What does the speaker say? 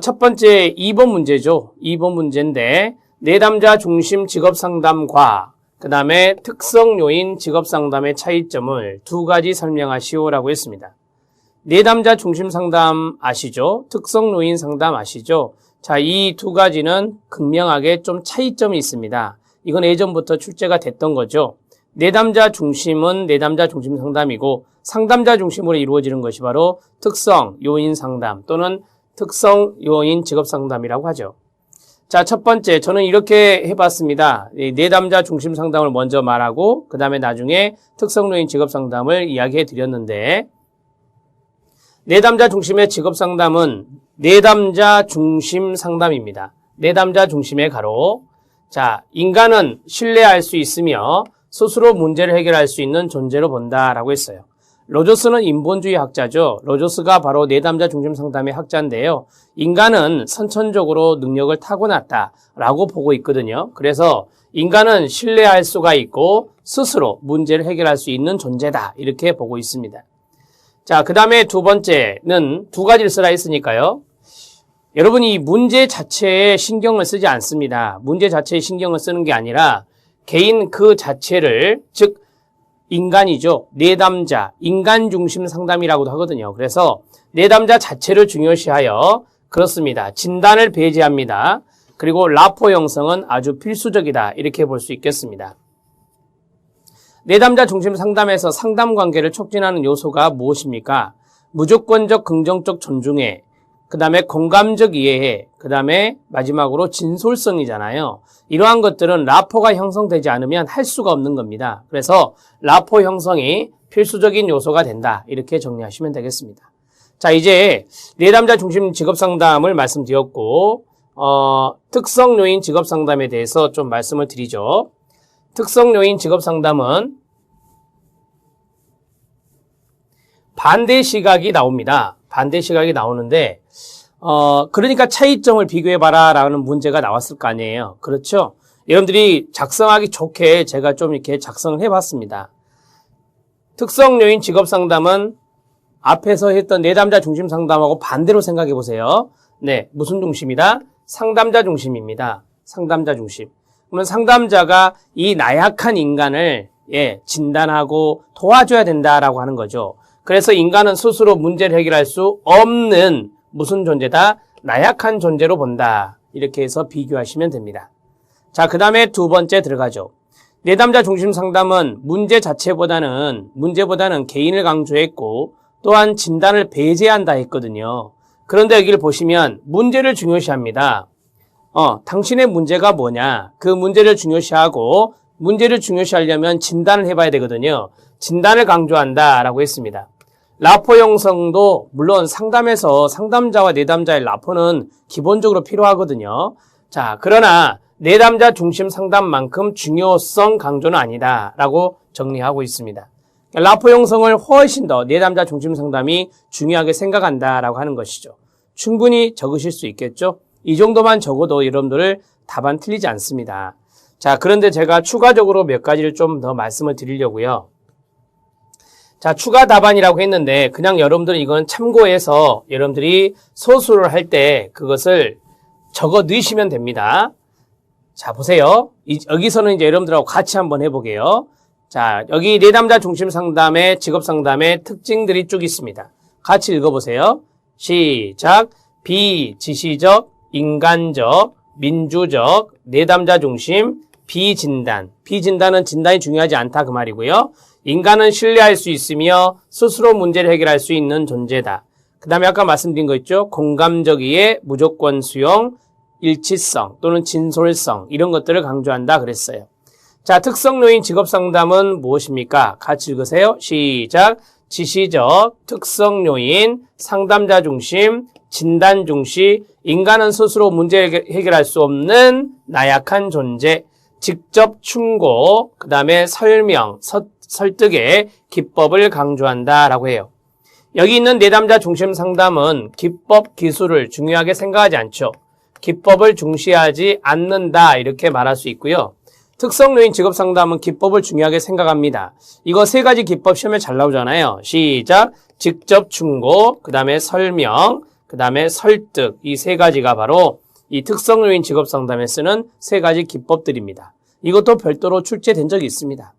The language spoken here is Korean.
첫 번째 2번 문제죠. 2번 문제인데 내담자 중심 직업상담과 그 다음에 특성 요인 직업상담의 차이점을 두 가지 설명하시오라고 했습니다. 내담자 중심 상담 아시죠? 특성 요인 상담 아시죠? 자, 이 두 가지는 극명하게 좀 차이점이 있습니다. 이건 예전부터 출제가 됐던 거죠. 내담자 중심은 내담자 중심 상담이고 상담자 중심으로 이루어지는 것이 바로 특성 요인 상담 또는 특성 요인 직업 상담이라고 하죠. 자, 첫 번째 저는 이렇게 해봤습니다. 내담자 중심 상담을 먼저 말하고 그 다음에 나중에 특성 요인 직업 상담을 이야기해 드렸는데 내담자 중심의 직업 상담은 내담자 중심 상담입니다. 내담자 중심의 가로. 자, 인간은 신뢰할 수 있으며 스스로 문제를 해결할 수 있는 존재로 본다라고 했어요. 로저스는 인본주의 학자죠. 로저스가 바로 내담자 중심 상담의 학자인데요. 인간은 선천적으로 능력을 타고났다라고 보고 있거든요. 그래서 인간은 신뢰할 수가 있고 스스로 문제를 해결할 수 있는 존재다 이렇게 보고 있습니다. 자, 그 다음에 두 번째는 두 가지를 쓰라 했으니까요. 여러분이 문제 자체에 신경을 쓰지 않습니다. 문제 자체에 신경을 쓰는 게 아니라 개인 그 자체를, 즉 인간이죠. 내담자, 인간 중심 상담이라고도 하거든요. 그래서 내담자 자체를 중요시하여 그렇습니다. 진단을 배제합니다. 그리고 라포 형성은 아주 필수적이다 이렇게 볼 수 있겠습니다. 내담자 중심 상담에서 상담 관계를 촉진하는 요소가 무엇입니까? 무조건적 긍정적 존중해, 그 다음에 공감적 이해해, 그 다음에 마지막으로 진솔성이잖아요. 이러한 것들은 라포가 형성되지 않으면 할 수가 없는 겁니다. 그래서 라포 형성이 필수적인 요소가 된다 이렇게 정리하시면 되겠습니다. 자, 이제 내담자 중심 직업상담을 말씀드렸고 특성 요인 직업상담에 대해서 좀 말씀을 드리죠. 특성 요인 직업상담은 반대 시각이 나옵니다. 반대 시각이 나오는데 그러니까 차이점을 비교해봐라 라는 문제가 나왔을 거 아니에요. 그렇죠? 여러분들이 작성하기 좋게 제가 좀 이렇게 작성을 해봤습니다. 특성 요인 직업 상담은 앞에서 했던 내담자 중심 상담하고 반대로 생각해 보세요. 네, 무슨 중심이다? 상담자 중심입니다. 상담자 중심. 그러면 상담자가 이 나약한 인간을 진단하고 도와줘야 된다라고 하는 거죠. 그래서 인간은 스스로 문제를 해결할 수 없는 무슨 존재다? 나약한 존재로 본다. 이렇게 해서 비교하시면 됩니다. 자, 그 다음에 두 번째 들어가죠. 내담자 중심 상담은 문제보다는 개인을 강조했고 또한 진단을 배제한다 했거든요. 그런데 여기를 보시면 문제를 중요시합니다. 당신의 문제가 뭐냐? 그 문제를 중요시하고 문제를 중요시하려면 진단을 해봐야 되거든요. 진단을 강조한다라고 했습니다. 라포 형성도 물론 상담에서 상담자와 내담자의 라포는 기본적으로 필요하거든요. 자, 그러나 내담자 중심 상담만큼 중요성 강조는 아니다라고 정리하고 있습니다. 라포 형성을 훨씬 더 내담자 중심 상담이 중요하게 생각한다라고 하는 것이죠. 충분히 적으실 수 있겠죠? 이 정도만 적어도 여러분들 답안 틀리지 않습니다. 자, 그런데 제가 추가적으로 몇 가지를 좀 더 말씀을 드리려고요. 자, 추가 답안이라고 했는데 그냥 여러분들은 이건 참고해서 여러분들이 소수를 할 때 그것을 적어 넣으시면 됩니다. 자, 보세요. 여기서는 이제 여러분들하고 같이 한번 해보게요. 자, 여기 내담자 중심 상담의 직업 상담의 특징들이 쭉 있습니다. 같이 읽어보세요. 시작. 비지시적, 인간적, 민주적, 내담자 중심, 비진단. 비진단은 진단이 중요하지 않다 그 말이고요. 인간은 신뢰할 수 있으며 스스로 문제를 해결할 수 있는 존재다. 그 다음에 아까 말씀드린 거 있죠. 공감적 이해, 무조건 수용, 일치성 또는 진솔성 이런 것들을 강조한다 그랬어요. 자, 특성 요인 직업 상담은 무엇입니까? 같이 읽으세요. 시작. 지시적, 특성 요인, 상담자 중심, 진단 중시, 인간은 스스로 문제 해결할 수 없는 나약한 존재, 직접 충고, 그 다음에 설명, 설득의 기법을 강조한다라고 해요. 여기 있는 내담자 중심 상담은 기법, 기술을 중요하게 생각하지 않죠. 기법을 중시하지 않는다 이렇게 말할 수 있고요. 특성 요인 직업 상담은 기법을 중요하게 생각합니다. 이거 세 가지 기법 시험에 잘 나오잖아요. 시작. 직접 충고, 그 다음에 설명, 그 다음에 설득, 이 세 가지가 바로 이 특성요인 직업상담에 쓰는 세 가지 기법들입니다. 이것도 별도로 출제된 적이 있습니다.